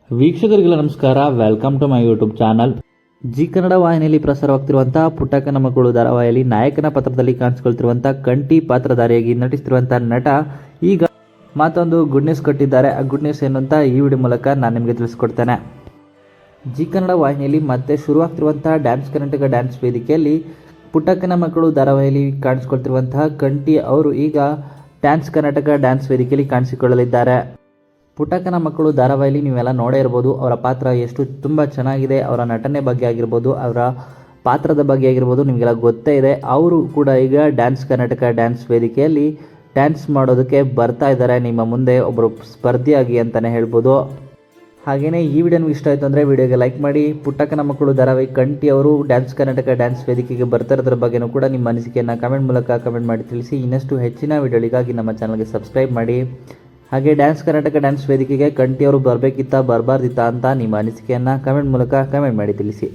ವೀಕ್ಷಕರಿಗೆಲ್ಲ ನಮಸ್ಕಾರ. Welcome to my YouTube channel. Zee Kannada ವಾಹಿನಿಯಲ್ಲಿ ಪ್ರಸಾರವಾಗ್ತಿರುವಂತಹ ಪುಟ್ಟಕ್ಕನ ಮಕ್ಕಳು ಧಾರಾವಾಹಿಯಲ್ಲಿ ನಾಯಕನ ಪಾತ್ರದಲ್ಲಿ ಕಾಣಿಸ್ಕೊಳ್ತಿರುವಂತಹ ಕಂಠಿ ಪಾತ್ರಧಾರಿಯಾಗಿ ನಟಿಸ್ತಿರುವಂತಹ ನಟ ಈಗ ಮತ್ತೊಂದು ಗುಡ್ ನ್ಯೂಸ್ ಕೊಟ್ಟಿದ್ದಾರೆ. ಆ ಗುಡ್ ನ್ಯೂಸ್ ಏನು ಅಂತ ಈ ವಿಡಿಯೋ ಮೂಲಕ ನಾನು ನಿಮಗೆ ತಿಳಿಸ್ಕೊಡ್ತೇನೆ. ಜಿ ಕನ್ನಡ ವಾಹಿನಿಯಲ್ಲಿ ಮತ್ತೆ ಶುರುವಾಗ್ತಿರುವಂತಹ ಡ್ಯಾನ್ಸ್ ಕರ್ನಾಟಕ ಡ್ಯಾನ್ಸ್ ವೇದಿಕೆಯಲ್ಲಿ ಪುಟ್ಟಕ್ಕನ ಮಕ್ಕಳು ಧಾರಾವಾಹಿಯಲ್ಲಿ ಕಾಣಿಸ್ಕೊಳ್ತಿರುವಂತಹ ಕಂಠಿ ಅವರು ಈಗ ಡ್ಯಾನ್ಸ್ ಕರ್ನಾಟಕ ಡ್ಯಾನ್ಸ್ ವೇದಿಕೆಯಲ್ಲಿ ಕಾಣಿಸಿಕೊಳ್ಳಲಿದ್ದಾರೆ. ಪುಟ್ಟಕ್ಕನ ಮಕ್ಕಳು ಧಾರಾವಾಹಿಯಲ್ಲಿ ನೀವೆಲ್ಲ ನೋಡೇ ಇರ್ಬೋದು. ಅವರ ಪಾತ್ರ ಎಷ್ಟು ತುಂಬ ಚೆನ್ನಾಗಿದೆ. ಅವರ ನಟನೆ ಬಗ್ಗೆ ಆಗಿರ್ಬೋದು, ಅವರ ಪಾತ್ರದ ಬಗ್ಗೆ ಆಗಿರ್ಬೋದು ನಿಮಗೆಲ್ಲ ಗೊತ್ತೇ ಇದೆ. ಅವರು ಕೂಡ ಈಗ ಡ್ಯಾನ್ಸ್ ಕರ್ನಾಟಕ ಡ್ಯಾನ್ಸ್ ವೇದಿಕೆಯಲ್ಲಿ ಡ್ಯಾನ್ಸ್ ಮಾಡೋದಕ್ಕೆ ಬರ್ತಾ ಇದ್ದಾರೆ, ನಿಮ್ಮ ಮುಂದೆ ಒಬ್ಬರು ಸ್ಪರ್ಧಿಯಾಗಿ ಅಂತಲೇ ಹೇಳ್ಬೋದು. ಹಾಗೆಯೇ ಈ ವಿಡಿಯೋ ನಿಮ್ಗೆ ಇಷ್ಟ ಆಯಿತು ಅಂದರೆ ವಿಡಿಯೋಗೆ ಲೈಕ್ ಮಾಡಿ. ಪುಟ್ಟಕ್ಕನ ಮಕ್ಕಳು ಧಾರಾವಾಹಿ ಕಂಠಿ ಅವರು ಡ್ಯಾನ್ಸ್ ಕರ್ನಾಟಕ ಡ್ಯಾನ್ಸ್ ವೇದಿಕೆಗೆ ಬರ್ತಾ ಇರೋದ್ರ ಬಗ್ಗೆಯೂ ಕೂಡ ನಿಮ್ಮ ಅನಿಸಿಕೆಯನ್ನು ಕಮೆಂಟ್ ಮೂಲಕ ಕಮೆಂಟ್ ಮಾಡಿ ತಿಳಿಸಿ. ಇನ್ನಷ್ಟು ಹೆಚ್ಚಿನ ವಿಡಿಯೋಗಳಿಗಾಗಿ ನಮ್ಮ ಚಾನಲ್ಗೆ ಸಬ್ಸ್ಕ್ರೈಬ್ ಮಾಡಿ. ಹಾಗೆ ಡ್ಯಾನ್ಸ್ ಕರ್ನಾಟಕ ಡ್ಯಾನ್ಸ್ ವೇದಿಕೆಗೆ ಕಂಠಿ ಅವರು ಬರಬೇಕಿತ್ತಾ ಬರಬಾರ್ದಿತ್ತಾ ಅಂತ ನಿಮ್ಮ ಅನಿಸಿಕೆಯನ್ನು ಕಮೆಂಟ್ ಮೂಲಕ ಕಮೆಂಟ್ ಮಾಡಿ ತಿಳಿಸಿ.